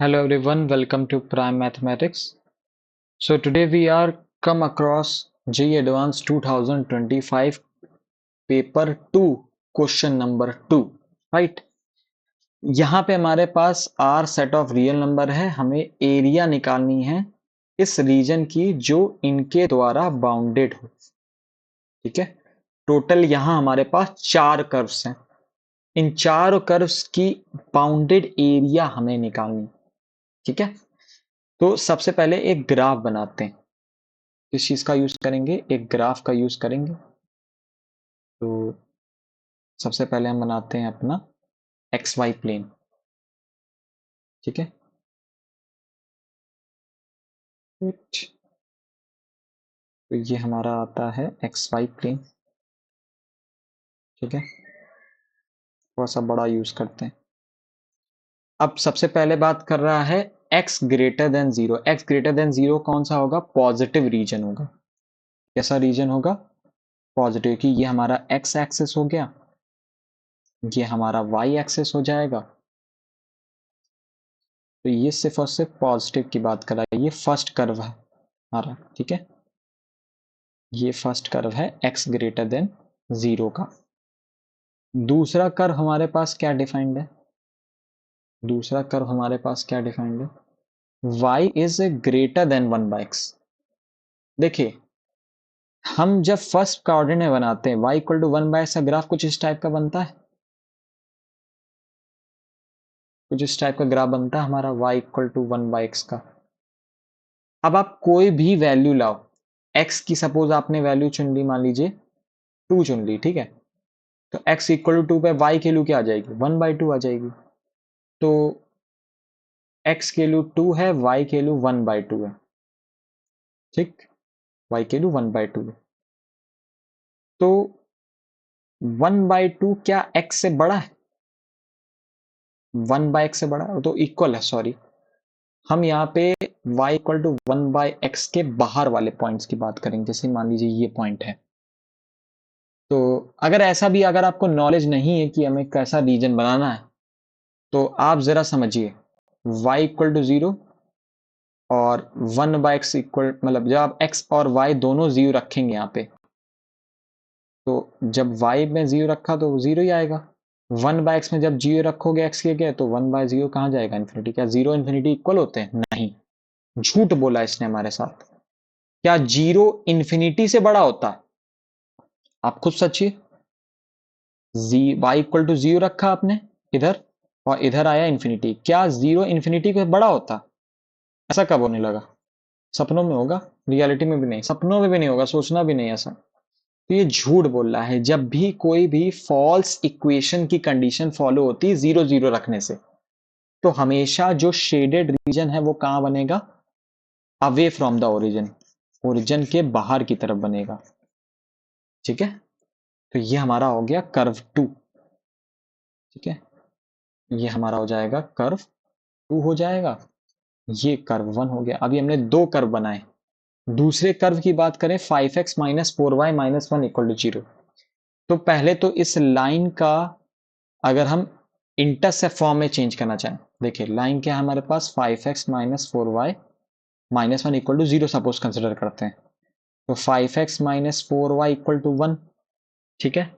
Hello everyone, welcome to Prime Mathematics. So today we are come across JEE Advanced 2025 paper 2 question number 2, right? यहाँ पे हमारे पास R set of real number है, हमें area निकालनी है इस रीजन की जो इनके द्वारा बाउंडेड हो, ठीक है। टोटल यहाँ हमारे पास 4 कर्व्स हैं, इन 4 कर्व्स की बाउंडेड एरिया हमें निकालनी, ठीक है। तो सबसे पहले एक ग्राफ बनाते हैं। किस चीज का यूज करेंगे? एक ग्राफ का यूज करेंगे। तो सबसे पहले हम बनाते हैं अपना एक्स वाई प्लेन, ठीक है। तो ये हमारा आता है एक्स वाई प्लेन, ठीक है। थोड़ा सा बड़ा यूज करते हैं। अब सबसे पहले बात कर रहा है x greater than zero. X greater than zero कौन सा होगा? पॉजिटिव रीजन होगा। कैसा रीजन होगा? पॉजिटिव। कि ये हमारा एक्स एक्सेस हो गया, ये हमारा वाई एक्सेस हो जाएगा। तो ये सिर्फ और सिर्फ पॉजिटिव की बात कर रहा है। ये फर्स्ट कर्व है हमारा, ठीक है। ये फर्स्ट कर्व है एक्स ग्रेटर देन जीरो का। दूसरा कर्व हमारे पास क्या डिफाइंड है? दूसरा कर्व हमारे पास क्या डिफाइंड है? y is greater than 1/x। देखिए, हम जब फर्स्ट कोऑर्डिनेट बनाते हैं y इक्वल टू 1/x का ग्राफ कुछ इस टाइप का बनता है, कुछ इस टाइप का ग्राफ बनता है हमारा y इक्वल टू 1/x का। अब आप कोई भी वैल्यू लाओ, x की सपोज आपने वैल्यू चुन ली, मान लीजिए 2 चुन ली, ठीक है। तो x इक्वल टू 2 पे y की वैल्यू क्या आ जाएगी? 1/2 आ जाएगी। तो x की वैल्यू 2 है, y की वैल्यू 1/2 है, ठीक। y की वैल्यू 1/2 है। तो 1/2 क्या x से बड़ा है? 1/x से बड़ा है, तो इक्वल है, सॉरी। हम यहाँ पे y इक्वल टू 1/x के बाहर वाले पॉइंट्स की बात करेंगे। जैसे मान लीजिए ये पॉइंट है। तो अगर ऐसा भी, अगर आपको नॉलेज नहीं है कि हमें कैसा रीजन बनाना है, तो आप जरा समझिए, y इक्वल टू 0 और 1/x इक्वल, मतलब जब आप x और y दोनों 0 रखेंगे यहाँ पे, तो जब y में 0 रखा तो 0 ही आएगा। 1/x में जब 0 रखोगे x के गए तो 1/0 कहाँ जाएगा? इन्फिनिटी। क्या 0 इन्फिनिटी इक्वल होते हैं? नहीं, झूठ बोला इसने हमारे साथ। क्या 0 इन्फिनिटी से बड़ा होता है? आप खुद सोचिए। y इक्वल टू 0 रखा आपने इधर, और इधर आया इन्फिनिटी। क्या 0 इन्फिनिटी से बड़ा होता? ऐसा कब होने लगा? सपनों में होगा, रियलिटी में भी नहीं, सपनों में भी नहीं होगा, सोचना भी नहीं ऐसा। तो ये झूठ बोल रहा है। जब भी कोई भी फॉल्स इक्वेशन की कंडीशन फॉलो होती है 0 0 रखने से, तो हमेशा जो शेडेड रीजन है वो कहां बनेगा? Away from the origin, origin के बाहर की तरफ बनेगा, ठीक है। तो ये हमारा हो गया कर्व 2, ठीक है। ये हमारा हो जाएगा कर्व 2 हो जाएगा। ये कर्व 1 हो गया। अभी हमने 2 कर्व बनाए। दूसरे कर्व की बात करें, 5x minus 4y minus 1 equal to 0। तो पहले तो इस लाइन का अगर हम इंटरसेप्ट फॉर्म में चेंज करना चाहें, देखिए लाइन क्या है हमारे पास? 5x minus 4y minus 1 equal to 0 suppose consider करते हैं। तो 5x minus 4y equal to 1, ठीक है।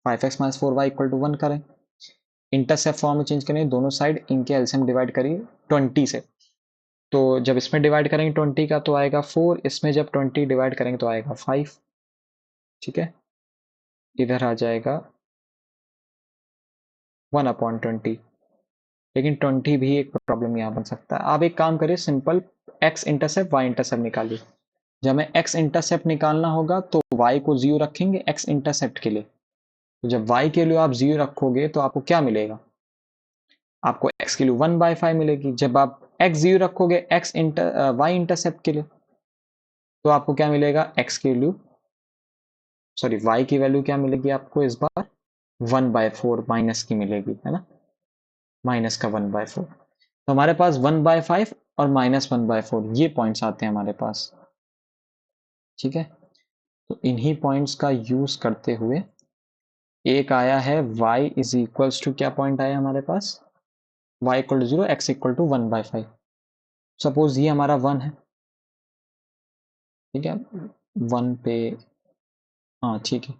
5x minus 4y equal to 1 करें, इंटरसेप्ट फॉर्म में चेंज करें, दोनों साइड इनके एलसीएम डिवाइड करिए 20 से। तो जब इसमें डिवाइड करेंगे 20 का तो आएगा 4, इसमें जब 20 डिवाइड करेंगे तो आएगा 5, ठीक है। इधर आ जाएगा 1/20। लेकिन 20 भी एक प्रॉब्लम यहाँ बन सकता है। आप एक काम करिए, simple x intercept y intercept निकालिए। जब हमें x इंटरसेप्ट निकालना होगा तो y को 0 रखेंगे x इंटरसेप्ट के लिए। तो जब y के लिए आप 0 रखोगे तो आपको क्या मिलेगा? आपको x की वैल्यू 1/5 मिलेगी। जब आप x 0 रखोगे y इंटरसेप्ट के लिए, तो आपको क्या मिलेगा? x की वैल्यू, सॉरी y की वैल्यू क्या मिलेगी आपको इस बार? 1/4 माइनस की मिलेगी, है ना, माइनस का 1/4। तो हमारे पास 1/5 और माइनस 1/4 ये पॉइंट्स आते हैं हमारे पास, ठीक है। तो इन्हीं पॉइंट्स का यूज करते हुए एक आया है y इज इक्वल्स टू, क्या पॉइंट आया हमारे पास? y equal to 0, x equal to 1/5। Suppose ये हमारा 1 है, ठीक है, 1 पे, हाँ ठीक है,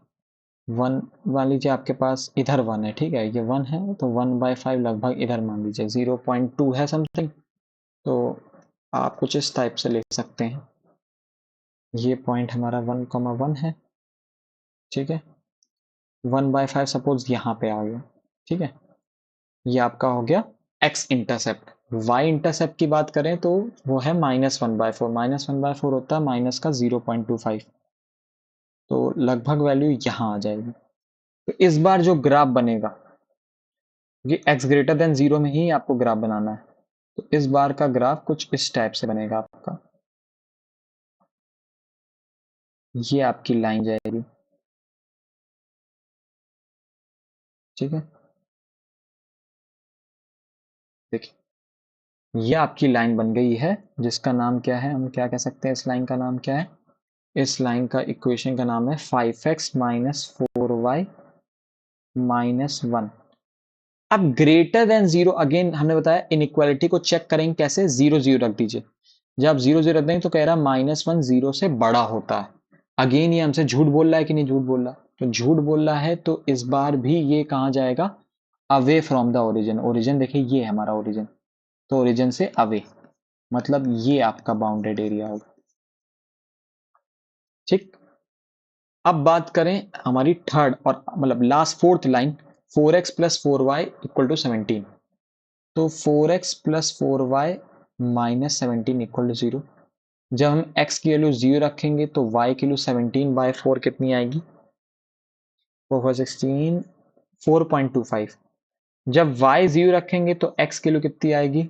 1 मान लीजिए आपके पास इधर 1 है, ठीक है, ये 1 है तो 1/5 लगभग इधर मान लीजिए 0.2 है समथिंग। तो आप कुछ इस टाइप से ले सकते हैं, ये पॉइंट हमारा 1,1 है, ठीक है, 1/5 सपोज यहाँ पे आ गया, ठीक है, ये आपका हो गया x इंटरसेप्ट। y इंटरसेप्ट की बात करें तो वो है -1/4, -1/4 होता है माइनस का 0.25, तो लगभग वैल्यू यहाँ आ जाएगी। तो इस बार जो ग्राफ बनेगा, ये x ग्रेटर देन 0 में ही आपको ग्राफ बनाना है, तो इस बार का ग्राफ कुछ इस टाइप से बनेगा आपका, ये आपकी लाइन जाएगी, ठीक है, देखिए ये आपकी लाइन बन गई है, जिसका नाम क्या है, हम क्या कह सकते हैं, इस लाइन का नाम क्या है, इस लाइन का इक्वेशन का नाम है 5x माइनस 4y माइनस 1। अब ग्रेटर देन 0, अगेन हमने बताया इनइक्वालिटी को चेक करेंगे कैसे, 0 0 रख दीजिए, जब आप 0 0 रख देंगे तो कह रहा -1 0 से बड़ा होता है। अगेन ये हमसे झूठ बोल रहा है कि नहीं झूठ बोल रहा, तो झूठ बोल रहा है तो इस बार भी ये कहाँ जाएगा, away from the origin. Origin देखिए ये है हमारा ओरिजिन, तो ओरिजिन से अवे, मतलब ये आपका बाउंडेड एरिया होगा, ठीक। अब बात करें हमारी थर्ड और मतलब last fourth line, 4x plus 4y equal to 17, तो 4x plus 4y minus 17 equal to 0। जब हम x की वैल्यू 0 रखेंगे तो y की वैल्यू 17/4 कितनी आएगी, 4 16, 4.25। जब y 0 रखेंगे तो x की वैल्यू कितनी आएगी,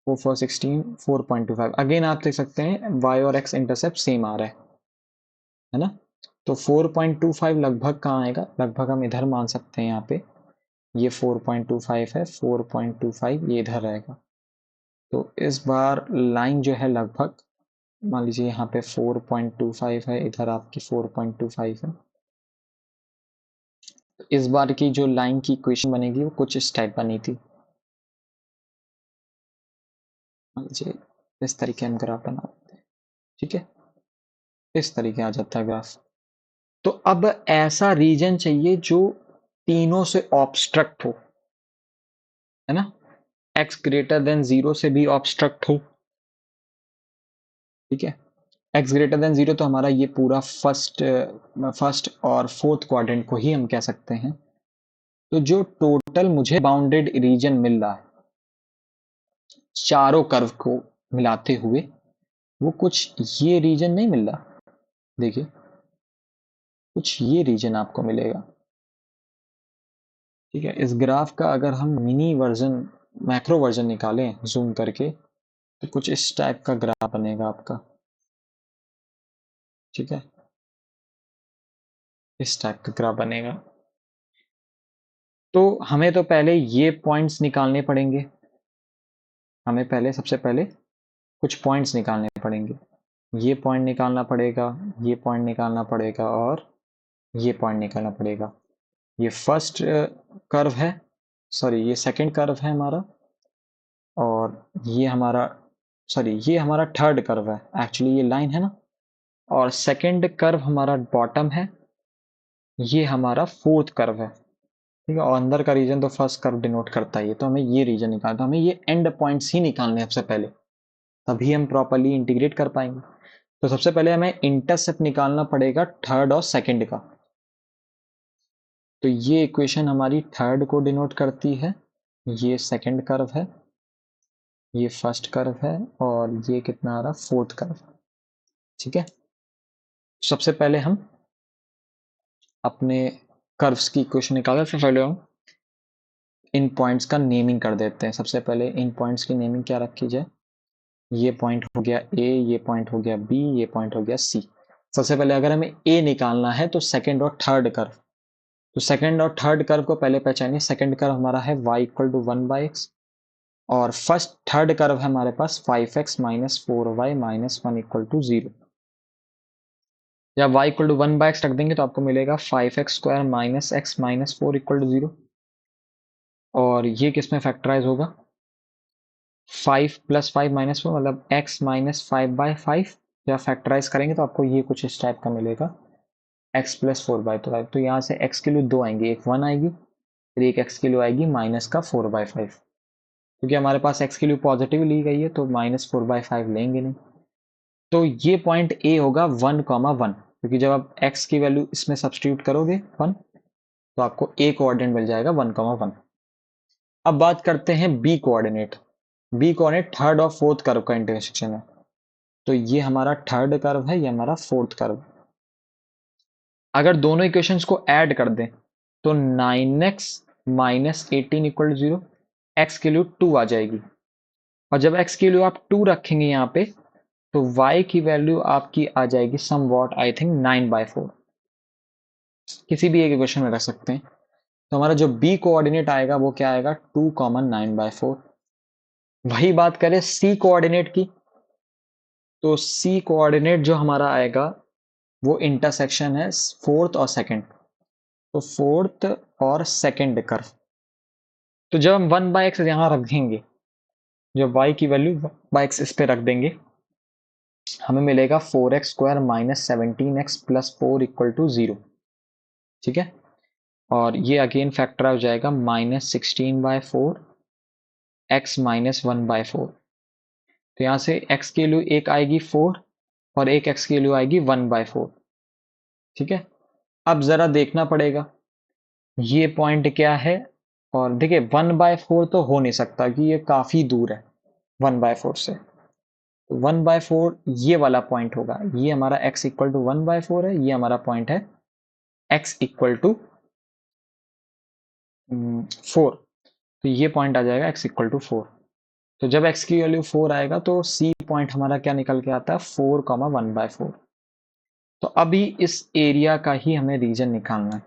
4 16, 4.25। अगेन आप देख सकते हैं y और x इंटरसेप्ट सेम आ रहा है ना, तो 4.25 लगभग कहाँ आएगा, लगभग हम इधर मान सकते हैं, यहाँ पे ये 4.25 है, 4.25 ये इधर रहेगा, तो इस बार लाइन जो है लगभग मान लीजिए यहाँ पे 4.25 है, इधर आपकी 4.25 है, तो इस बार की जो लाइन की इक्वेशन बनेगी वो कुछ इस टाइप बनी थी, मान लीजिए इस तरीके हम ग्राफ बना देते हैं, ठीक है, इस तरीके आ जाता है ग्राफ। तो अब ऐसा रीजन चाहिए जो तीनों से ऑब्स्ट्रक्ट हो, है ना, x ग्रेटर देन 0 से भी ऑब्स्ट्रक्ट हो, ठीक है, x ग्रेटर देन 0 तो हमारा ये पूरा फर्स्ट और फोर्थ क्वाड्रेंट को ही हम कह सकते हैं। तो जो टोटल मुझे बाउंडेड रीजन मिल रहा है चारों कर्व को मिलाते हुए, वो कुछ ये रीजन नहीं मिल रहा, देखिए कुछ ये रीजन आपको मिलेगा, ठीक है। इस ग्राफ का अगर हम मिनी वर्जन, मैक्रो वर्जन निकालें जूम करके, तो कुछ इस टाइप का ग्राफ बनेगा आपका, ठीक है, इस टाइप का ग्राफ बनेगा। तो हमें तो पहले ये पॉइंट्स निकालने पड़ेंगे, हमें पहले सबसे पहले कुछ पॉइंट्स निकालने पड़ेंगे, ये पॉइंट निकालना पड़ेगा, ये पॉइंट निकालना पड़ेगा और ये पॉइंट निकालना पड़ेगा। ये फर्स्ट कर्व है, सॉरी ये सेकंड कर्व है हमारा, और ये हमारा, सॉरी ये हमारा थर्ड कर्व है, एक्चुअली ये लाइन है ना, और सेकंड कर्व हमारा बॉटम है, ये हमारा फोर्थ कर्व है, ठीक है, और अंदर का रीजन तो फर्स्ट कर्व डिनोट करता है, तो हमें ये रीजन निकालना, हमें ये एंड पॉइंट्स ही निकालने सबसे पहले, तभी हम प्रॉपरली इंटीग्रेट कर पाएंगे। तो सबसे पहले हमें इंटरसेप्ट निकालना पड़ेगा थर्ड और सेकंड का, तो ये इक्वेशन हमारी थर्ड को डिनोट करती है, ये सेकंड कर्व है, ये फर्स्ट कर्व है, और ये कितना आ रहा, फोर्थ कर्व, ठीक है। सबसे पहले हम अपने कर्व्स की इक्वेशन निकालें, फिर पहले हम इन पॉइंट्स का नेमिंग कर देते हैं। सबसे पहले इन पॉइंट्स की नेमिंग क्या रखी जाए, ये पॉइंट हो गया ए, ये पॉइंट हो गया बी, ये पॉइंट हो गया सी। सबसे पहले अगर हमें ए निकालना है तो सेकंड और थर्ड कर्व, तो सेकंड और थर्ड कर्व को पहले पहचानिए। सेकंड कर्व हमारा है y इक्वल टू 1/x, और फर्स्ट थर्ड कर्व है हमारे पास 5x minus 4y minus 1 equal to 0। जब y इक्वल टू 1/x रख देंगे तो आपको मिलेगा 5x square minus x minus 4 equal to 0। और ये किस में फैक्टराइज होगा, 5 + 5 - 4 मतलब x - 5/5। जब फैक्टराइज करेंगे तो आपको ये कुछ इस टाइप का मिलेगा, x + 4/5। तो यहाँ से x की वैल्यू 2 आएंगी, एक 1 आएगी, फिर एक x की वैल्यू आएगी -4/5, क्योंकि हमारे पास x की वैल्यू पॉजिटिव ली गई है तो -4/5 लेंगे नहीं। तो ये पॉइंट A होगा 1,1, क्योंकि जब आप x की वैल्यू इसमें सब्स्टिट्यूट करोगे 1 तो आपको A कोऑर्डिनेट मिल जाएगा 1,1। अब बात करते हैं B coordinate. B coordinate third और फोर्थ कर्व का इंटरसेक्शन है। तो ये हमारा थर्ड कर्व है, ये हमारा फोर्थ कर्व। अगर दोनों इक्वेशंस को ऐड कर दें तो 9x - 18 = 0, x की वैल्यू 2 आ जाएगी। और जब x की वैल्यू आप 2 रखेंगे यहाँ पे तो y की वैल्यू आपकी आ जाएगी सम वॉट आई थिंक 9/4। किसी भी एक इक्वेशन में रख सकते हैं। तो हमारा जो b कोऑर्डिनेट आएगा वो क्या आएगा, 2, 9/4। वही बात करें c कोऑर्डिनेट की, तो c कोऑर्डिनेट जो हमारा आएगा वो इंटरसेक्शन है फोर्थ और सेकंड। तो फोर्थ और सेकंड कर्व। तो जब हम 1/x यहाँ रख देंगे, जब y की वैल्यू 1/x इस पे रख देंगे, हमें मिलेगा 4x² - 17x + 4 = 0। ठीक है, और ये अगेन फैक्टर हो जाएगा -16/4 x - 1/4। तो यहाँ से x की वैल्यू एक आएगी 4 और एक x की वैल्यू आएगी 1/4। ठीक है, अब जरा देखना पड़ेगा ये पॉइंट क्या है। और देखिए 1/4 तो हो नहीं सकता कि ये काफी दूर है 1/4 से। तो 1/4 ये वाला पॉइंट होगा, ये हमारा x = 1/4 है, ये हमारा पॉइंट है x = 4। तो ये पॉइंट आ जाएगा x = 4। तो जब x की वैल्यू 4 आएगा तो C पॉइंट हमारा क्या निकल के आता है, 4, 1/4। तो अभी इस एरिया का ही हमें रीजन निकालना है,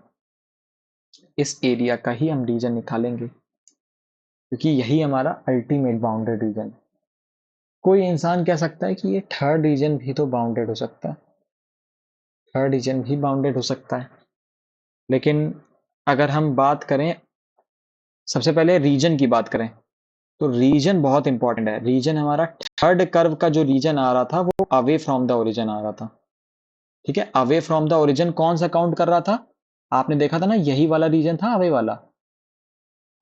इस एरिया का ही हम रीजन निकालेंगे, क्योंकि यही हमारा अल्टीमेट बाउंडेड रीजन है। कोई इंसान कह सकता है कि ये थर्ड रीजन भी तो बाउंडेड हो सकता है, थर्ड रीजन भी बाउंडेड हो सकता है। लेकिन अगर हम बात करें, सबसे पहले रीजन की बात करें, तो रीजन बहुत इंपॉर्टेंट है। रीजन हमारा थर्ड कर्व का जो रीजन आ रहा था वो अवे फ्रॉम द ओरिजिन आ रहा था। ठीक है, अवे फ्रॉम द ओरिजिन कौन सा काउंट कर रहा था, आपने देखा था ना, यही वाला रीजन था, अवे वाला।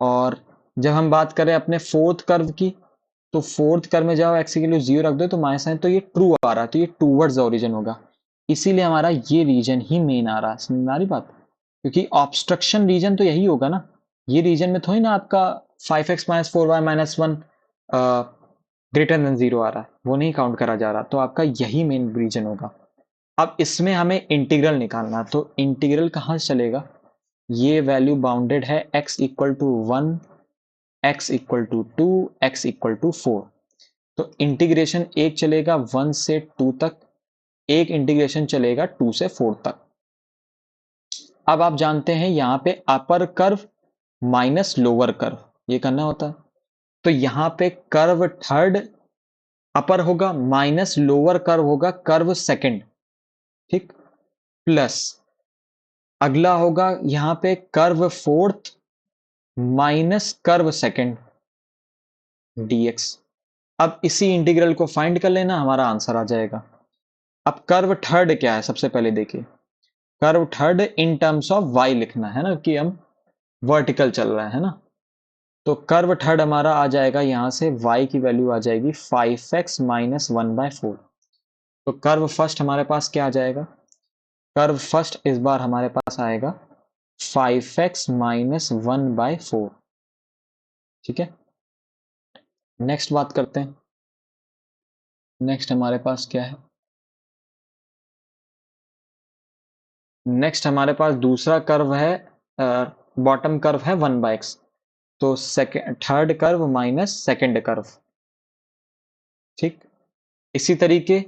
और जब हम बात करें अपने फोर्थ कर्व की, तो फोर्थ कर्व में जाओ x की वैल्यू 0 रख दो तो माइनस साइन, तो ये ट्रू आ रहा है, तो ये टूवर्ड्स द ओरिजिन होगा। इसीलिए हमारा ये रीजन ही मेन आ रहा है। समझ में आ रही बात, क्योंकि ऑब्स्ट्रक्शन रीजन तो यही होगा ना, ये रीजन में थोड़ी ना आपका 5x - 4y - 1 ग्रेटर देन 0 आ रहा है, वो नहीं काउंट करा जा रहा, तो आपका यही मेन रीजन होगा। अब इसमें हमें इंटीग्रल निकालना, तो इंटीग्रल कहाँ से चलेगा, ये वैल्यू बाउंडेड है x = 1, x = 2, x = 4। तो इंटीग्रेशन एक चलेगा 1 से 2 तक, एक इंटीग्रेशन चलेगा 2 से 4 तक। अब आप जानते हैं यहां पे upper curve minus lower curve ये करना होता है। तो यहां पे कर्व थर्ड अपर होगा माइनस लोअर कर्व होगा कर्व सेकंड। ठीक, प्लस अगला होगा यहां पे curve fourth minus curve second dx। अब इसी इंटीग्रल को फाइंड कर लेना, हमारा आंसर आ जाएगा। अब कर्व थर्ड क्या है, सबसे पहले देखिए, curve third in terms of y लिखना है ना, कि हम वर्टिकल चल रहा है ना। तो कर्व थर्ड हमारा आ जाएगा, यहां से y की वैल्यू आ जाएगी 5x - 1/4। तो कर्व फर्स्ट हमारे पास क्या आ जाएगा, कर्व फर्स्ट इस बार हमारे पास आएगा 5x - 1/4। ठीक है, नेक्स्ट बात करते हैं। नेक्स्ट हमारे पास क्या है, नेक्स्ट हमारे पास दूसरा कर्व है, बॉटम कर्व है 1/x। तो second third curve minus second curve. ठीक, इसी तरीके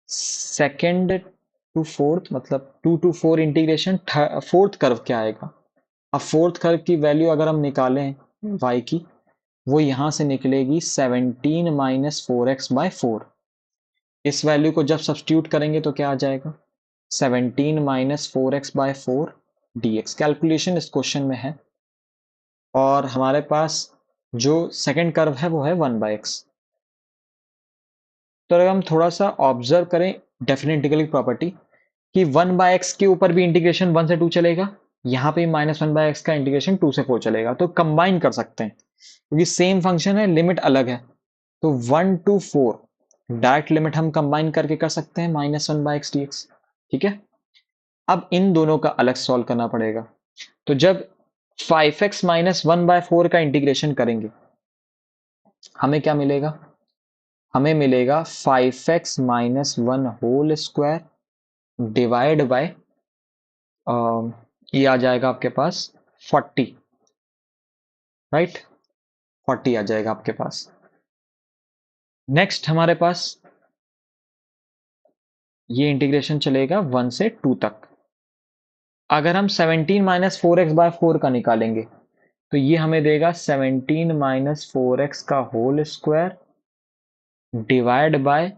सेकंड टू फोर्थ, मतलब 2 to 4 इंटीग्रेशन फोर्थ कर्व क्या आएगा। अब फोर्थ कर्व की वैल्यू अगर हम निकालें y की, वो यहां से निकलेगी 17 - 4x/4। इस वैल्यू को जब सब्स्टिट्यूट करेंगे तो क्या आ जाएगा, 17 - 4x/4 dx। कैलकुलेशन इस क्वेश्चन में है और हमारे पास जो सेकंड कर्व है वो है 1/x। तो अगर हम थोड़ा सा ऑब्जर्व करें डेफिनेट इंटीग्रल की प्रॉपर्टी कि 1/x के ऊपर भी इंटीग्रेशन 1 से 2 चलेगा, यहाँ पे -1/x का इंटीग्रेशन 2 से 4 चलेगा, तो कंबाइन कर सकते हैं क्योंकि सेम फंक्शन है, लिमिट अलग है। तो 1 to 4 डायरेक्ट लिमिट हम कंबाइन करके कर सकते हैं -1/x dx। ठीक है, अब इन दोनों का अलग सॉल्व करना पड़ेगा। तो जब 5x - 1/4 का इंटीग्रेशन करेंगे हमें क्या मिलेगा? हमें मिलेगा 5x - 1 whole square divide bye ये आ जाएगा आपके पास 40, राइट? 40 आ जाएगा आपके पास। नेक्स्ट हमारे पास ये इंटीग्रेशन चलेगा 1 से 2 तक। अगर हम 17 - 4x/4 का निकालेंगे तो ये हमें देगा 17 - 4x का whole square divide by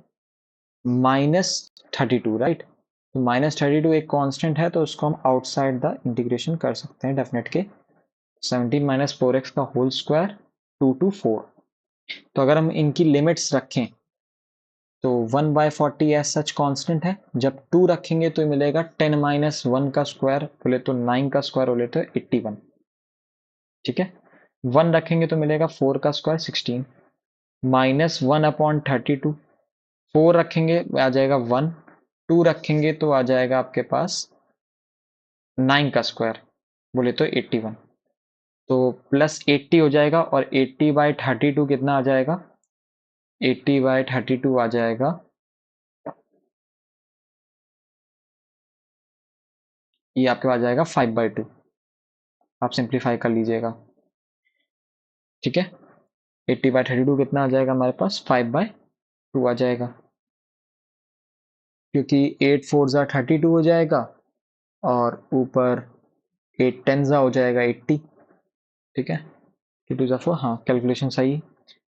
-32, right? तो -32 एक कांस्टेंट है, तो उसको हम आउटसाइड द इंटीग्रेशन कर सकते हैं डेफिनेट के। 17 - 4x का होल स्क्वायर 2 to 4। तो अगर हम इनकी लिमिट्स रखें तो 1/40 एज सच कांस्टेंट है, जब 2 रखेंगे तो मिलेगा 10 - 1 का स्क्वायर बोले तो 9 का स्क्वायर बोले तो 81। ठीक है, 1 रखेंगे तो मिलेगा 4 का स्क्वायर 16 -1/32। 4 रखेंगे आ जाएगा 1, 2 रखेंगे तो आ जाएगा आपके पास 9 का स्क्वायर बोले तो 81। तो +80 हो जाएगा और 80/32 कितना आ जाएगा? 80/32 आ जाएगा, ये आपके पास आ जाएगा 5/2। आप सिंप्लीफाई कर लीजिएगा। ठीक है, 80/32 कितना आ जाएगा हमारे पास? 5/2 आ जाएगा, क्योंकि 8 4 ज़ा 32 हो जाएगा और ऊपर 8 10 ज़ा हो जाएगा 80। ठीक है, 2 ज़ा 4, हाँ कैलकुलेशन सही।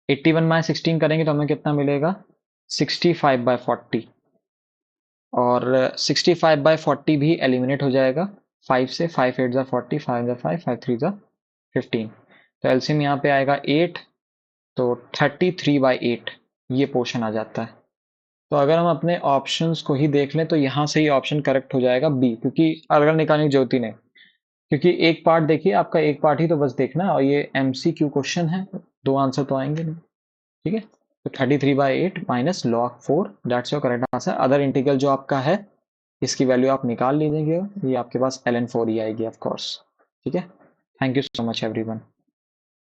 81 - 16 करेंगे तो हमें कितना मिलेगा? 65/40। और 65/40 भी एलिमिनेट हो जाएगा 5 से। 5 8 ज़ा 40, 5 ज़ा 5, 5 3 ज़ा 15। तो एलसीएम यहाँ पे आएगा 8, तो 33/8 ये पोर्शन आ जाता है। तो अगर हम अपने ऑप्शंस को ही देख लें तो यहाँ से ही ऑप्शन करेक्ट हो जाएगा बी, क्योंकि अलग निकालने की जरूरत ही नहीं, क्योंकि एक पार्ट देखिए, आपका एक पार्ट ही तो बस देखना है और ये एमसीक्यू क्वेश्चन है, 2 आंसर तो आएंगे नहीं। ठीक है, तो 33/8 minus log4 that's your correct answer. Other integral जो आपका है इसकी वैल्यू आप निकाल लीजिएगा, ये आपके पास ln4 ही आएगी ऑफ कोर्स। ठीक है, thank you so much everyone.